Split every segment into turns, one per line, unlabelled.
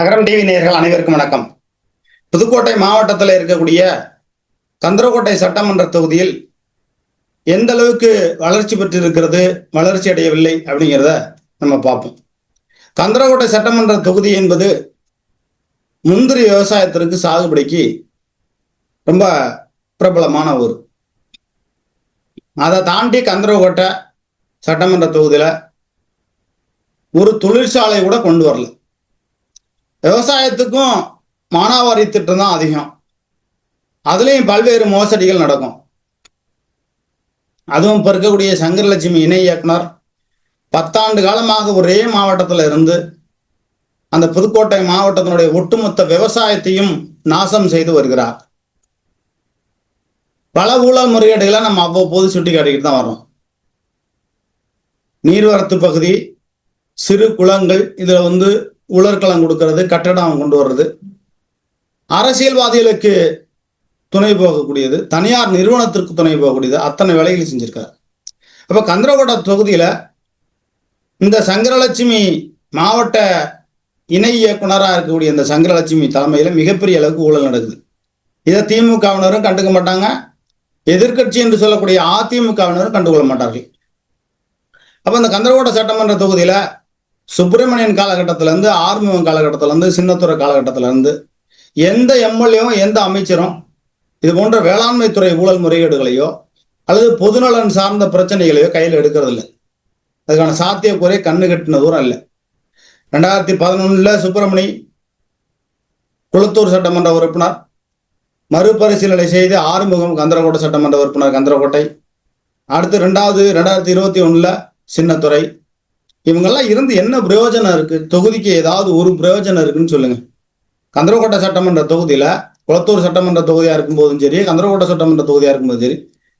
நகரம் டிவி நேயர்கள் அனைவருக்கும் வணக்கம். புதுக்கோட்டை மாவட்டத்தில் இருக்கக்கூடிய கந்தரக்கோட்டை சட்டமன்ற தொகுதியில் எந்த அளவுக்கு வளர்ச்சி பெற்றிருக்கிறது, வளர்ச்சி அடையவில்லை அப்படிங்கிறத நம்ம பார்ப்போம். கந்தரக்கோட்டை சட்டமன்ற தொகுதி என்பது முந்திரி விவசாயத்திற்கு சாகுபடிக்கு ரொம்ப பிரபலமான ஊர். அதை தாண்டி கந்தரக்கோட்டை சட்டமன்ற தொகுதியில ஒரு தொழிற்சாலை கூட கொண்டு வரல. விவசாயத்துக்கும் மானாவாரி திட்டம் தான் அதிகம். அதுலேயும் பல்வேறு மோசடிகள் நடக்கும். அதுவும் இப்போ இருக்கக்கூடிய சங்கரலட்சுமி இணை இயக்குனர் 10 ஆண்டு காலமாக ஒரே மாவட்டத்தில் இருந்து அந்த புதுக்கோட்டை மாவட்டத்தினுடைய ஒட்டுமொத்த விவசாயத்தையும் நாசம் செய்து வருகிறார். பல ஊழல் முறைகேடுகளை நம்ம அவ்வப்போது சுட்டி காட்டிக்கிட்டு தான் வரோம். நீர்வரத்து பகுதி, சிறு குளங்கள், இதில் உலர்களம் கொடுக்கறது, கட்டடம் கொண்டு வர்றது, அரசியல்வாதிகளுக்கு துணை போகக்கூடியது, தனியார் நிறுவனத்திற்கு துணை போகக்கூடியது, அத்தனை வேலைகளை செஞ்சிருக்காரு. அப்ப கந்தரக்கோட்டை தொகுதியில இந்த சங்கரலட்சுமி மாவட்ட இணை இயக்குனராக இருக்கக்கூடிய இந்த சங்கரலட்சுமி தலைமையில மிகப்பெரிய அளவுக்கு ஊழல் நடக்குது. இதை திமுகவினரும் கண்டுக்க மாட்டாங்க, எதிர்கட்சி என்று சொல்லக்கூடிய அதிமுகவினரும் கண்டுகொள்ள மாட்டார்கள். அப்ப இந்த கந்தரக்கோட்டை சட்டமன்ற தொகுதியில சுப்பிரமணியன் காலகட்டத்திலேருந்து, ஆறுமுகம் காலகட்டத்திலேருந்து, சின்னத்துறை காலகட்டத்திலேருந்து எந்த எம்எல்ஏவும் எந்த அமைச்சரும் இது போன்ற வேளாண்மை துறை ஊழல் முறைகேடுகளையோ அல்லது பொதுநலன் சார்ந்த பிரச்சனைகளையோ கையில் எடுக்கிறது இல்லை. அதுக்கான சாத்தியக்கூறை கண்ணு கட்டின தூரம் இல்லை. 2011 சுப்பிரமணி குளத்தூர் சட்டமன்ற உறுப்பினர், மறுபரிசீலனை செய்து ஆறுமுகம் கந்தரக்கோட்டை சட்டமன்ற உறுப்பினர் கந்தரக்கோட்டை, அடுத்து 2021 சின்னத்துறை. இவங்கெல்லாம் இருந்து என்ன பிரயோஜனம் இருக்கு? தொகுதிக்கு ஏதாவது ஒரு பிரயோஜனம் இருக்குன்னு சொல்லுங்க. கந்தரக்கோட்டை சட்டமன்ற தொகுதியில குளத்தூர் சட்டமன்ற தொகுதியா இருக்கும் போதும் சரி, கந்தரக்கோட்டை சட்டமன்ற தொகுதியா இருக்கும்போது சரி,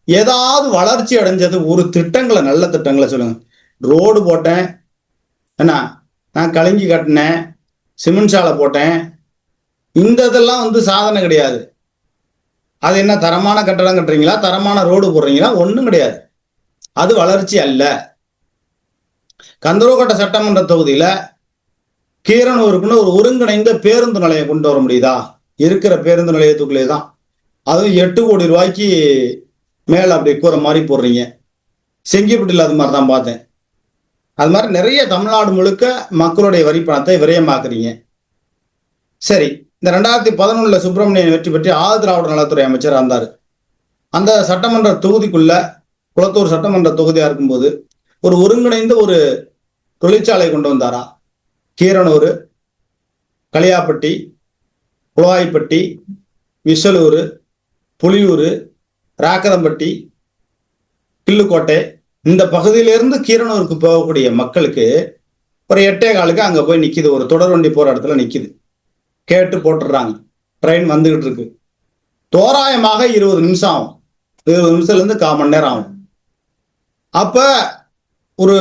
ஏதாவது வளர்ச்சி அடைஞ்சது ஒரு திட்டங்களை, நல்ல திட்டங்களை சொல்லுங்க. ரோடு போட்டேன், என்ன நான் கலங்கி கட்டினேன், சிமெண்ட் சாலை போட்டேன், இந்த இதெல்லாம் சாதனை கிடையாது. அது என்ன தரமான கட்டடம் கட்டுறீங்களா, தரமான ரோடு போடுறீங்களா? ஒன்றும் கிடையாது. அது வளர்ச்சி அல்ல. கந்தரக்கோட்டை சட்டமன்ற தொகுதியில கீரனூருக்குன்னு ஒரு ஒருங்கிணைந்த பேருந்து நிலையம் கொண்டு வர முடியுதா? இருக்கிற பேருந்து நிலையத்துக்குள்ளே தான், அதுவும் 8 கோடி ரூபாய்க்கு மேல அப்படி கூற மாதிரி போடுறீங்க. செங்கிப்பட்டியில் அது மாதிரி தான் பார்த்தேன். அது மாதிரி நிறைய தமிழ்நாடு முழுக்க மக்களுடைய வரி பணத்தை விரயமாக்குறீங்க. சரி, இந்த 2011 சுப்பிரமணியன் வெற்றி பெற்று திராவிட நலத்துறை அமைச்சராக இருந்தார். அந்த சட்டமன்ற தொகுதிக்குள்ள குளத்தூர் சட்டமன்ற தொகுதியா இருக்கும்போது ஒரு ஒருங்கிணைந்த ஒரு தொழிற்சாலை கொண்டு வந்தாரா? கீரனூர், களியாப்பட்டி, குளவாய்ப்பட்டி, விசலூர், புலியூர், ராக்கதம்பட்டி, கிள்ளுக்கோட்டை, இந்த பகுதியிலிருந்து கீரனூருக்கு போகக்கூடிய மக்களுக்கு ஒரு 8:15 அங்க போய் நிக்குது. ஒரு தொடர் வண்டி போற இடத்துல நிக்குது. கேட்டு போட்டுடுறாங்க. ட்ரெயின் வந்துகிட்டு இருக்கு. தோராயமாக 20 நிமிஷம் ஆகும். 20 நிமிஷத்துல இருந்து 1/4 மணி நேரம் ஆகும். அப்ப ஒரு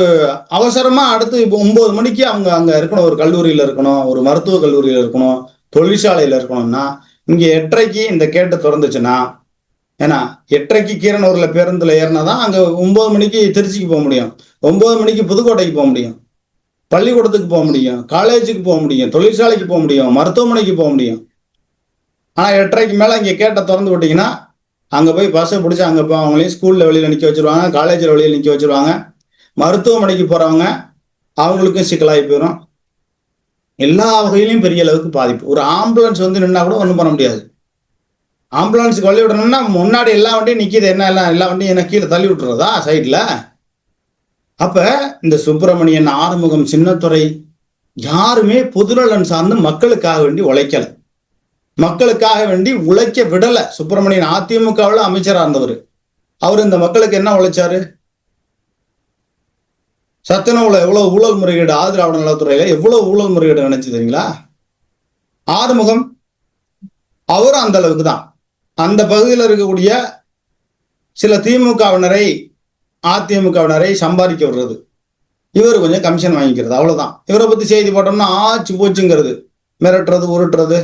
அவசரமா அடுத்து இப்போ 9 மணிக்கு அவங்க அங்க இருக்கணும், ஒரு கல்லூரியில இருக்கணும், ஒரு மருத்துவ கல்லூரியில இருக்கணும், தொழிற்சாலையில இருக்கணும்னா இங்க 8:30 இந்த கேட்டு திறந்துச்சுன்னா, ஏன்னா 8:30 கீரனூர்ல பேருந்துல ஏறினாதான் அங்க 9 மணிக்கு திருச்சிக்கு போக முடியும், 9 மணிக்கு புதுக்கோட்டைக்கு போக முடியும், பள்ளிக்கூடத்துக்கு போக முடியும், காலேஜுக்கு போக முடியும், தொழிற்சாலைக்கு போக முடியும், மருத்துவமனைக்கு போக முடியும். ஆனா 8:30 மேல இங்க கேட்ட திறந்து விட்டீங்கன்னா அங்க போய் பஸ்ஸை பிடிச்சி அங்க போய் அவங்களையும் ஸ்கூல்ல வெளியில நிக்க வச்சிருவாங்க, காலேஜ்ல வெளியில நிக்க வச்சிருவாங்க, மருத்துவமனைக்கு போறவங்க அவங்களுக்கும் சிக்கலாகி போயிடும். எல்லா வகையிலையும் பெரிய அளவுக்கு பாதிப்பு. ஒரு ஆம்புலன்ஸ் நின்னா கூட ஒன்றும் பண்ண முடியாது. ஆம்புலன்ஸுக்கு வழி விடணும்னா முன்னாடி எல்லா வண்டியும் நிக்குது, எல்லா வண்டியும் என்ன கீழே தள்ளி விட்டுறதா சைட்ல? அப்ப இந்த சுப்பிரமணியன், ஆறுமுகம், சின்னத்துறை யாருமே பொதுநலன் சார்ந்து மக்களுக்காக வேண்டி உழைக்கல, மக்களுக்காக வேண்டி உழைக்க விடல. சுப்பிரமணியன் அதிமுகவில் அமைச்சராக இருந்தவர். அவர் இந்த மக்களுக்கு என்ன உழைச்சாரு? சத்துணவுல எவ்வளவு ஊழல் முறைகேடு, திராவிட நலத்துறையில எவ்வளவு ஊழல் முறைகேடு நினைச்சு தெரியுங்களா? ஆறுமுகம் அவரும் அந்த அளவுக்கு தான். அந்த பகுதியில் இருக்கக்கூடிய சில திமுகவினரை, அதிமுகவினரை சம்பாதிக்க விடுறது, இவர் கொஞ்சம் கமிஷன் வாங்கிக்கிறது, அவ்வளவுதான். இவரை பத்தி செய்தி போட்டோம்னா ஆச்சு போச்சுங்கிறது, மிரட்டுறது, உருட்டுறது.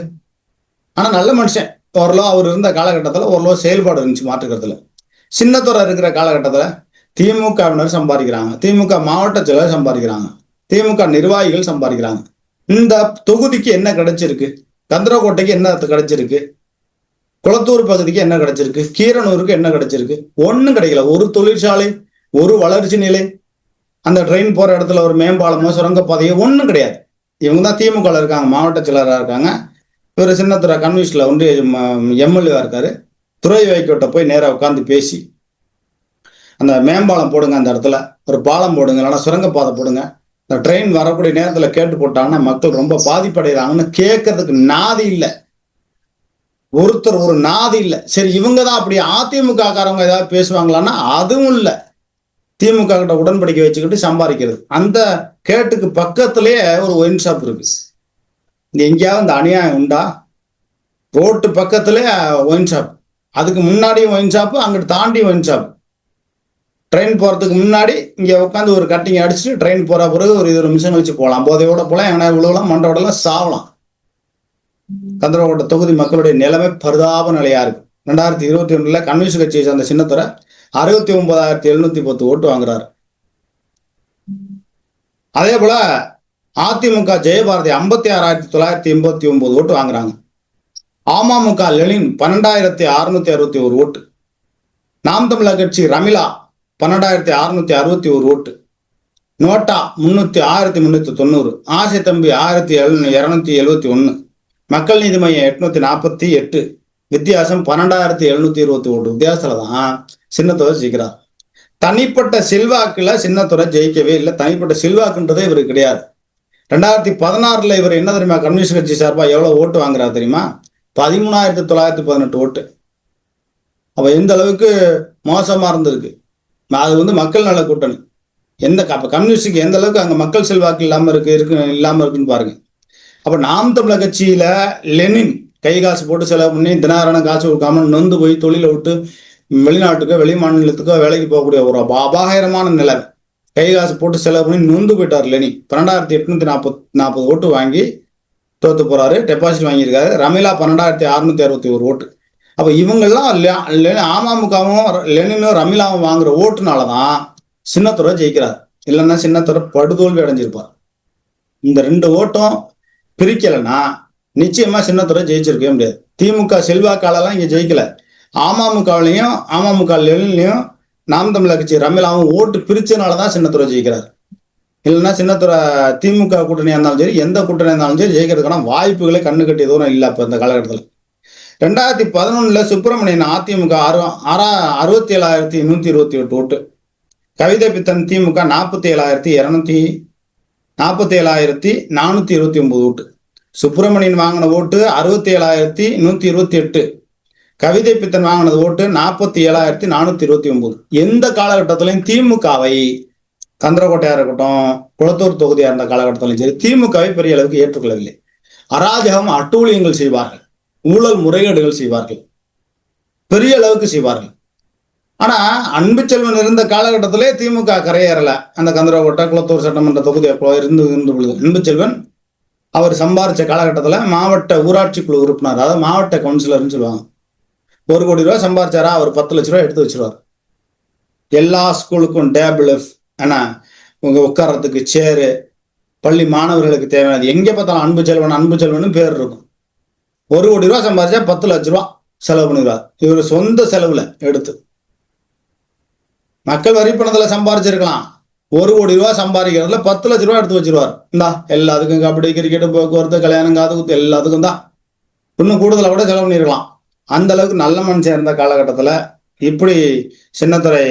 ஆனா நல்ல மனுஷன். ஓரளவு அவர் இருந்த காலகட்டத்தில் ஓரளவு செயல்பாடு இருந்துச்சு, மாற்றுக்கிறதுல. சின்னத்துறை இருக்கிற காலகட்டத்தில் திமுகவினர் சம்பாதிக்கிறாங்க, திமுக மாவட்ட செயலர் சம்பாதிக்கிறாங்க, திமுக நிர்வாகிகள் சம்பாதிக்கிறாங்க. இந்த தொகுதிக்கு என்ன கிடைச்சிருக்கு, கந்தரக்கோட்டைக்கு என்ன கிடைச்சிருக்கு, குளத்தூர் பகுதிக்கு என்ன கிடைச்சிருக்கு, கீரனூருக்கு என்ன கிடைச்சிருக்கு? ஒன்றும் கிடைக்கல. ஒரு தொழிற்சாலை, ஒரு வளர்ச்சி நிலை, அந்த ட்ரெயின் போற இடத்துல ஒரு மேம்பாலமோ சுரங்கப்பாதையோ ஒன்றும் கிடையாது. இவங்க தான் திமுக இருக்காங்க, மாவட்ட செயலராக இருக்காங்க. இவர் சின்னத்துறை கம்யூனிஸ்ட்ல வந்து எம்எல்ஏவா இருக்காரு. துறை வைக்கோட்டை போய் நேராக உட்காந்து பேசி அந்த மேம்பாலம் போடுங்க, அந்த இடத்துல ஒரு பாலம் போடுங்க, இல்லைன்னா சுரங்கப்பாதை போடுங்க, இந்த ட்ரெயின் வரக்கூடிய நேரத்தில் கேட்டு போட்டாங்கன்னா மக்கள் ரொம்ப பாதிப்படைகிறாங்கன்னு கேட்கறதுக்கு நாதி இல்லை. ஒருத்தர் ஒரு நாதி இல்லை. சரி, இவங்க தான் அப்படி அதிமுக காரவங்க ஏதாவது பேசுவாங்களான்னா அதுவும் இல்லை. திமுக கிட்ட உடன்படிக்கை வச்சுக்கிட்டு சம்பாதிக்கிறது. அந்த கேட்டுக்கு பக்கத்திலேயே ஒரு ஒயின் ஷாப் இருக்கு. எங்கேயாவது இந்த அநியாயம் உண்டா? ரோட்டு பக்கத்திலே ஒயின் ஷாப், அதுக்கு முன்னாடியும் ஒயின் ஷாப்பு, அங்கிட்டு தாண்டி ஒயின் ஷாப். ட்ரெயின் போறதுக்கு முன்னாடி இங்க உட்காந்து ஒரு கட்டிங் அடிச்சுட்டு ட்ரெயின் போற பிறகு ஒரு 20 நிமிஷம் கழிச்சு போகலாம். போதையோட போகலாம், எங்கன்னா விழுவலாம், மண்டோடலாம், சாவலாம். கந்தரக்கோட்டை தொகுதி மக்களுடைய நிலைமை பரிதாப நிலையா இருக்கு. 2021 கம்யூனிஸ்ட் கட்சியை சேர்ந்த சின்னத்துறை 69,710 ஓட்டு வாங்குறாரு. அதே போல அதிமுக ஜெயபாரதி 56,989 ஓட்டு வாங்குறாங்க. அமமுக லெனின் 12,661 ஓட்டு. நாம் தமிழர் கட்சி ரமிளா 12,661 ஓட்டு. நோட்டா 1,390. ஆசை தம்பி 1,271. மக்கள் நீதி மையம் 848. வித்தியாசம் 12,720 ஓட்டு வித்தியாசத்துல தான் சின்னத்துறை ஜெயிக்கிறார். தனிப்பட்ட செல்வாக்குல சின்னத்துறை ஜெயிக்கவே இல்லை. தனிப்பட்ட செல்வாக்குன்றதே இவருக்கு கிடையாது. 2016 இவர் என்ன தெரியுமா, கம்யூனிஸ்ட் கட்சி சார்பா எவ்வளவு ஓட்டு வாங்குறாரு தெரியுமா? 13,918 ஓட்டு. அப்ப எந்த அளவுக்கு மோசமா இருந்திருக்கு. அது வந்து மக்கள் நல கூட்டணி. எந்த கம்யூனிஸ்டுக்கு எந்த அளவுக்கு அங்க மக்கள் செல்வாக்கு இல்லாம இருக்குன்னு பாருங்க. அப்ப நாம் தமிழர் கட்சியில லெனின் கை காசு போட்டு செலவு பண்ணி தினாரான காசு கொடுக்காம நொந்து போய் தொழிலை விட்டு வெளிநாட்டுக்கோ வெளி மாநிலத்துக்கோ வேலைக்கு போகக்கூடிய ஒரு அபாயகரமான நிலை. கை காசு போட்டு செலவு பண்ணி நொந்து போயிட்டார் லெனின். 12,840 ஓட்டு வாங்கி தோத்து போறாரு, டெபாசிட் வாங்கியிருக்காரு. ரமிளா 12,661 ஓட்டு. அப்ப இவங்கெல்லாம் அமமுகவும் லெனினும் ரமிளாவும் வாங்குற ஓட்டுனாலதான் சின்னத்துறை ஜெயிக்கிறார். இல்லைன்னா சின்னத்துறை படுதோல்வி அடைஞ்சிருப்பார். இந்த 2 ஓட்டும் பிரிக்கலைன்னா நிச்சயமா சின்னத்துறை ஜெயிச்சிருக்கவே முடியாது. திமுக செல்வாக்காலெல்லாம் இங்க ஜெயிக்கல. அமமுகவிலையும் அமமுக லெனின்லையும் நாம் தமிழர் கட்சி ரமிளாவும் ஓட்டு பிரிச்சதுனாலதான் சின்னத்துறை ஜெயிக்கிறார். இல்லைன்னா சின்னத்துறை திமுக கூட்டணியா இருந்தாலும் சரி, எந்த கூட்டணியா இருந்தாலும் சரி ஜெயிக்கிறதுக்கான வாய்ப்புகளே கண்ணு கட்டிய தூரம் இல்லை. இப்ப இந்த காலகட்டத்தில் 2011 சுப்பிரமணியன் அதிமுக 67,128 ஓட்டு. கவிதை பித்தன் திமுக 47,429 ஓட்டு. சுப்பிரமணியன் வாங்கின ஓட்டு 67,128. கவிதை பித்தன் வாங்கினது ஓட்டு 47,429. எந்த காலகட்டத்திலையும் திமுகவை, கந்தரக்கோட்டையா இருக்கட்டும், குளத்தூர் தொகுதியா இருந்த காலகட்டத்திலும் சரி, திமுகவை பெரிய அளவுக்கு ஏற்றுக்கொள்ளவில்லை. அராஜகம், அட்டூழியங்கள் செய்வார்கள், ஊழல் முறைகேடுகள் செய்வார்கள், பெரிய அளவுக்கு செய்வார்கள். ஆனா அன்பு செல்வன் இருந்த காலகட்டத்திலே திமுக கரையேறல. அந்த கந்தரக்கோட்டை குளத்தூர் சட்டமன்ற தொகுதி இருந்து பொழுது அன்பு செல்வன் அவர் சம்பாரிச்ச காலகட்டத்துல மாவட்ட ஊராட்சி குழு உறுப்பினர், அதாவது மாவட்ட கவுன்சிலர்னு சொல்லுவாங்க. 1 கோடி ரூபாய் சம்பாரிச்சாரா, அவர் 10 லட்ச ரூபாய் எடுத்து வச்சிருவார். எல்லா ஸ்கூலுக்கும் டேபிள், ஆனா உங்க உட்கார்றதுக்கு சேரு, பள்ளி மாணவர்களுக்கு தேவையானது, எங்க பார்த்தாலும் அன்பு செல்வன் அன்பு செல்வன் பேர் இருக்கும். 1 கோடி ரூபாய் சம்பாரிச்சா 10 லட்ச ரூபாய் செலவு பண்ணிடுவார். இவர் சொந்த செலவுல எடுத்து. மக்கள் வரி பணத்துல சம்பாரிச்சிருக்கலாம். 1 கோடி ரூபாய் சம்பாதிக்கிறதுல 10 லட்ச ரூபாய் எடுத்து வச்சிருவார். இந்தா எல்லாத்துக்கும் கபடி, கிரிக்கெட், போக்குவரத்து, கல்யாணம், காது குத்து எல்லாத்துக்கும் தான். இன்னும் கூடுதலா கூட செலவு பண்ணிருக்கலாம். அந்த அளவுக்கு நல்ல மனுஷன் இருந்த காலகட்டத்துல இப்படி சின்னத்துறை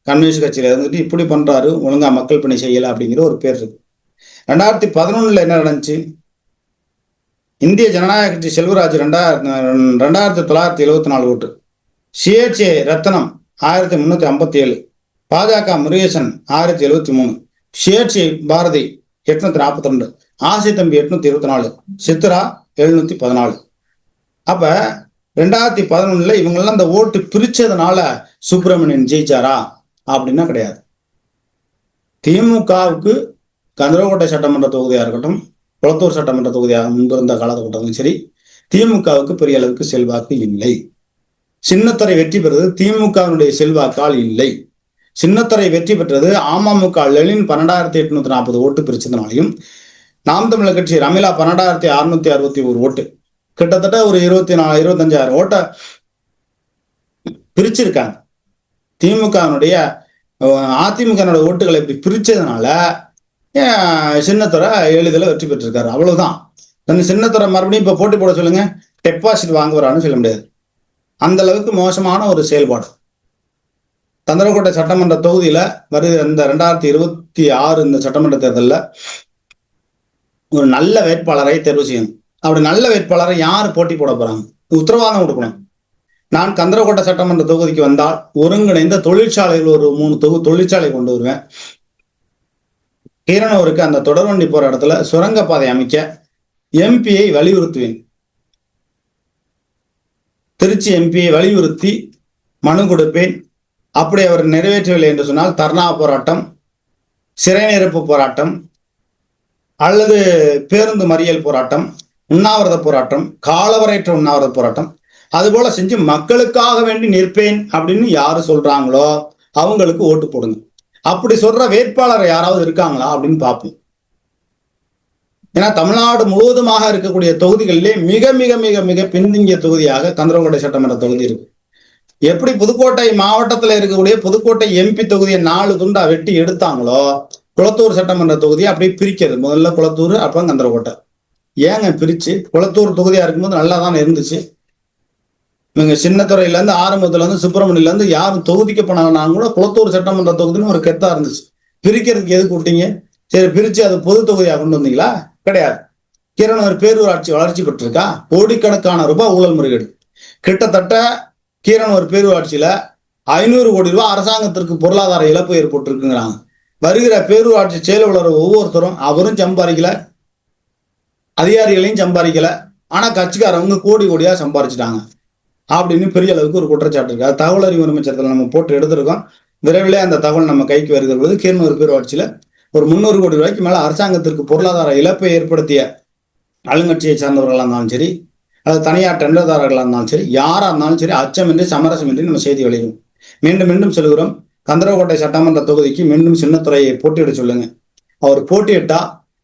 கம்யூனிஸ்ட் கட்சியில இருந்துட்டு இப்படி பண்றாரு, ஒழுங்கா மக்கள் பணி செய்யல அப்படிங்கிற ஒரு பேர் இருக்கு. 2011 என்ன நடந்துச்சு? இந்திய ஜனநாயக கட்சி செல்வராஜ் 2,974 ஓட்டு. சுயேட்சை ரத்னம் 1,357. பாஜக முருகேசன் 1,073. சுயேட்சை பாரதி 842. ஆசை தம்பி 824. சித்ரா 714. அப்ப 2011 இவங்கெல்லாம் இந்த ஓட்டு பிரிச்சதுனால சுப்பிரமணியன் ஜெயிச்சாரா அப்படின்னா கிடையாது. திமுகவுக்கு கந்தரக்கோட்டை சட்டமன்ற தொகுதியா இருக்கட்டும், குளத்தூர் சட்டமன்ற தொகுதியாக முன்பு இருந்த காலகட்டத்திலும் சரி, திமுகவுக்கு பெரிய அளவுக்கு செல்வாக்கு இல்லை. சின்னத்துறை வெற்றி பெறுவது திமுகவினுடைய செல்வாக்கால் இல்லை. சின்னத்துறை வெற்றி பெற்றது அமமுக லெனின் 12,840 ஓட்டு பிரிச்சதுனாலையும், நாம் தமிழர் கட்சி ரமிளா 12,661 ஓட்டு, கிட்டத்தட்ட ஒரு 25,000 ஓட்டை பிரிச்சிருக்காங்க. திமுகவினுடைய அதிமுக ஓட்டுகளை இப்படி பிரிச்சதுனால சின்னத்துறை எளிதில் வெற்றி பெற்றிருக்காரு. அவ்வளவுதான். சின்னத்துறை மறுபடியும் இப்ப போட்டி போட சொல்லுங்க, டெபாசிட் வாங்குவாரான்னு சொல்ல முடியாது. அந்த அளவுக்கு மோசமான ஒரு செயல்பாடு. கந்தரக்கோட்டை சட்டமன்ற தொகுதியில வருகிற இந்த 2026 இந்த சட்டமன்ற தேர்தலில் ஒரு நல்ல வேட்பாளரை தேர்வு செய்யணும். அப்படி நல்ல வேட்பாளரை யார் போட்டி போட போறாங்க, உத்தரவாதம் கொடுக்கணும். நான் கந்தரக்கோட்டை சட்டமன்ற தொகுதிக்கு வந்தால் ஒருங்கிணைந்த தொழிற்சாலைகள் ஒரு 3 தொழிற்சாலை கொண்டு வருவேன். கீரனூருக்கு அந்த தொடர்வண்டி போற இடத்துல சுரங்கப்பாதை அமைக்க எம்பியை வலியுறுத்துவேன். திருச்சி எம்பியை வலியுறுத்தி மனு கொடுப்பேன். அப்படி அவர் நிறைவேற்றவில்லை என்று சொன்னால் தர்ணா போராட்டம், சிறை நிரப்பு போராட்டம், அல்லது பேருந்து மறியல் போராட்டம், உண்ணாவிரத போராட்டம், காலவரையற்ற உண்ணாவிரத போராட்டம், அதுபோல செஞ்சு மக்களுக்காக வேண்டி நிற்பேன் அப்படின்னு யாரு சொல்றாங்களோ அவங்களுக்கு ஓட்டு போடுங்க. அப்படி சொல்ற வேட்பாளர் யாராவது இருக்காங்களா அப்படின்னு பார்ப்போம். ஏன்னா தமிழ்நாடு முழுவதுமாக இருக்கக்கூடிய தொகுதிகளிலே மிக மிக மிக மிக பின்தங்கிய தொகுதியாக கந்தரக்கோட்டை சட்டமன்ற தொகுதி இருக்கு. எப்படி புதுக்கோட்டை மாவட்டத்தில் இருக்கக்கூடிய புதுக்கோட்டை எம்பி தொகுதியை 4 துண்டா வெட்டி எடுத்தாங்களோ, குளத்தூர் சட்டமன்ற தொகுதியை அப்படியே பிரிக்கிறது. முதல்ல குளத்தூர், அப்புறம் கந்தரக்கோட்டை. ஏங்க பிரிச்சு? குளத்தூர் தொகுதியா இருக்கும்போது நல்லா தானே இருந்துச்சு. இவங்க சின்னத்துறையில இருந்து ஆரம்பத்துல இருந்து சுப்பிரமணியில இருந்து யாரும் தொகுதிக்கு போனாங்கன்னா கூட குளத்தூர் சட்டமன்ற தொகுதின்னு ஒரு கெத்தா இருந்துச்சு. பிரிக்கிறதுக்கு எதுக்கு விட்டீங்க? சரி, பிரிச்சு அது பொது தொகுதியா கொண்டு வந்தீங்களா? கிடையாது. கீரனூர் பேரூராட்சி வளர்ச்சி பெற்றிருக்கா? கோடிக்கணக்கான ரூபாய் ஊழல் முறைகேடு. கிட்டத்தட்ட கீரனூர் பேரூராட்சியில 500 கோடி ரூபாய் அரசாங்கத்திற்கு பொருளாதார இழப்பு ஏற்பட்டிருக்குங்கிறாங்க. வருகிற பேரூராட்சி செயலாளர் ஒவ்வொருத்தரும் அவரும் சம்பாதிக்கல, அதிகாரிகளையும் சம்பாதிக்கல, ஆனா கட்சிக்காரவங்க கோடி கோடியா சம்பாதிச்சுட்டாங்க அப்படின்னு பெரிய அளவுக்கு ஒரு குற்றச்சாட்டு இருக்கு. அது தகவல் அறிவு உரிமை சட்டத்தில் நம்ம போட்டு எடுத்திருக்கோம். விரைவிலே அந்த தகவல் நம்ம கைக்கு வருகிறது. கீரனூர் பேரூராட்சியில ஒரு 300 கோடி ரூபாய்க்கு மேல அரசாங்கத்திற்கு பொருளாதார இழப்பை ஏற்படுத்திய ஆளுங்கட்சியை சார்ந்தவர்களாக இருந்தாலும் சரி, அது தனியார் டெண்டர்தாரர்களாக இருந்தாலும் சரி, யாரா இருந்தாலும் சரி, அச்சமின்றி சமரசமின்றி நம்ம செய்தி விளையும். மீண்டும் மீண்டும் சொல்கிறோம், கந்தரக்கோட்டை சட்டமன்ற தொகுதிக்கு மீண்டும் சின்னத்துறையை போட்டியிட சொல்லுங்க. அவர் போட்டியிட்டா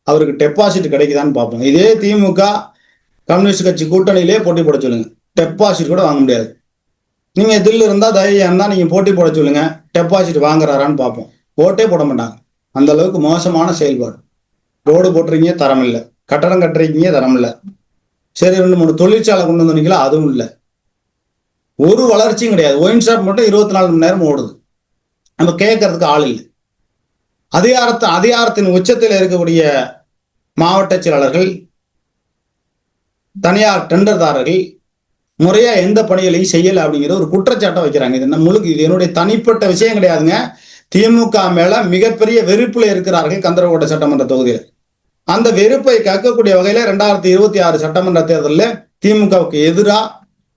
அவருக்கு டெபாசிட் கிடைக்குதான்னு பார்ப்போம். இதே திமுக கம்யூனிஸ்ட் கட்சி கூட்டணியிலே போட்டி போட சொல்லுங்க, டெபாசிட் கூட வாங்க முடியாது. நீங்க தில்லு இருந்தா தைரியம் இருந்தா நீங்க போட்டி போட சொல்லுங்க, டெபாசிட் வாங்குறாரான்னு பார்ப்போம். ஓட்டே போட மாட்டாங்க. அந்த அளவுக்கு மோசமான செயல்பாடு. ரோடு போட்டுறீங்க, தரம் இல்லை. கட்டடம் கட்டுறீங்க, தரம் இல்லை. சரி, 2-3 தொழிற்சாலை கொண்டு வந்தீங்களா? அதுவும் இல்லை. ஒரு வளர்ச்சியும் கிடையாது. ஒயின் ஷாப் மட்டும் 24 மணி நேரம் ஓடுது. நம்ம கேட்கறதுக்கு ஆள் இல்லை. அதிகாரத்தின் உச்சத்தில் இருக்கக்கூடிய மாவட்ட செயலாளர்கள், தனியார் டெண்டர்தாரர்கள் முறையா எந்த பணிகளையும் செய்யல அப்படிங்கிற ஒரு குற்றச்சாட்டை வைக்கிறாங்க. இது என்னுடைய தனிப்பட்ட விஷயம் கிடையாதுங்க. திமுக மேல மிகப்பெரிய வெறுப்புல இருக்கிறார்கள் கந்தரக்கோட்டை சட்டமன்ற தொகுதியில். அந்த வெறுப்பை கக்கக்கூடிய வகையில 2026 சட்டமன்ற தேர்தலில் திமுகவுக்கு எதிராக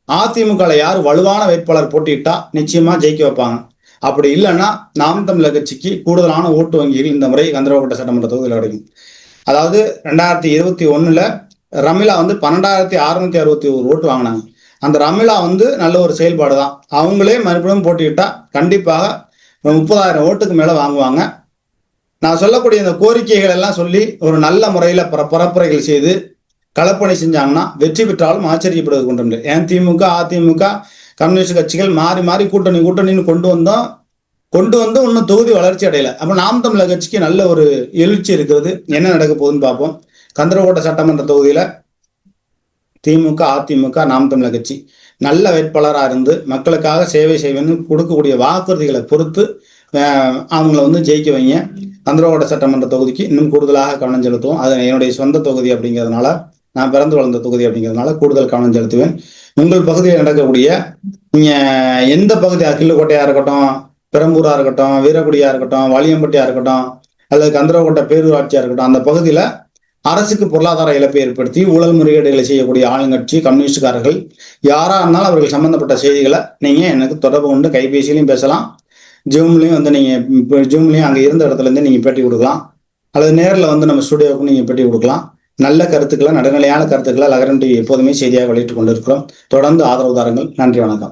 அதிமுக யார் வலுவான வேட்பாளர் போட்டியிட்டா நிச்சயமா ஜெயிக்க வைப்பாங்க. அப்படி இல்லைன்னா நாம் தமிழர் கட்சிக்கு கூடுதலான ஓட்டு வங்கிகள் இந்த முறை கந்தரக்கோட்டை சட்டமன்ற தொகுதியில் கிடைக்கும். அதாவது 2021 ரமிளா 12,661 ஓட்டு வாங்கினாங்க. அந்த ரமிளா நல்ல ஒரு செயல்பாடு தான். அவங்களே மறுபடியும் போட்டியிட்டா கண்டிப்பாக 30,000 ஓட்டுக்கு மேல வாங்குவாங்க. நான் சொல்லக்கூடிய இந்த கோரிக்கைகள் எல்லாம் சொல்லி ஒரு நல்ல முறையில பரப்புரைகள் செய்து களப்பணி செஞ்சாங்கன்னா வெற்றி பெற்றாலும் ஆச்சரியப்படுவது கொண்டு. ஏன் திமுக அதிமுக கம்யூனிஸ்ட் கட்சிகள் மாறி மாறி கூட்டணின்னு கொண்டு வந்து இன்னும் தொகுதி வளர்ச்சி அடையல. அப்ப நாம் தமிழர் கட்சிக்கு நல்ல ஒரு எழுச்சி இருக்கிறது. என்ன நடக்க போகுதுன்னு பார்ப்போம். கந்தரக்கோட்டை சட்டமன்ற தொகுதியில திமுக அதிமுக நாம் தமிழர் கட்சி நல்ல வேட்பாளராக இருந்து மக்களுக்காக சேவை செய்வேன்னு கொடுக்கக்கூடிய வாக்குறுதிகளை பொறுத்து அவங்கள ஜெயிக்க வைங்க. கந்தரக்கோட்டை சட்டமன்ற தொகுதிக்கு இன்னும் கூடுதலாக கவனம் செலுத்துவோம். அது என்னுடைய சொந்த தொகுதி அப்படிங்கிறதுனால, நான் பிறந்து வளர்ந்த தொகுதி அப்படிங்கிறதுனால கூடுதல் கவனம் செலுத்துவேன். உங்கள் பகுதியில் நடக்கக்கூடிய நீங்க எந்த பகுதி, கிள்ளுக்கோட்டையா இருக்கட்டும், பெரம்பூரா இருக்கட்டும், வீரக்குடியா இருக்கட்டும், வாலியம்பட்டியா இருக்கட்டும், அல்லது கந்தரக்கோட்டை பேரூராட்சியா இருக்கட்டும், அந்த பகுதியில அரசுக்கு பொருளாதார இழப்பை ஏற்படுத்தி ஊழல் முறைகேடுகளை செய்யக்கூடிய ஆளுங்கட்சி கம்யூனிஸ்டுக்காரர்கள் யாரா இருந்தாலும் அவர்கள் சம்பந்தப்பட்ட செய்திகளை நீங்க எனக்கு தொடர்பு கொண்டு கைபேசியிலையும் பேசலாம், ஜூம்லையும் நீங்க ஜூம்லையும் அங்கே இருந்த இடத்துல இருந்து நீங்க பேட்டி கொடுக்கலாம், அல்லது நேரில் நம்ம ஸ்டுடியோவுக்கு நீங்க பேட்டி கொடுக்கலாம். நல்ல கருத்துக்களை, நடுநிலையான கருத்துக்களை லகரம் டிவி எப்போதுமே செய்தியாக வெளியிட்டுக் கொண்டிருக்கிறோம். தொடர்ந்து ஆதரவு தாருங்கள். நன்றி, வணக்கம்.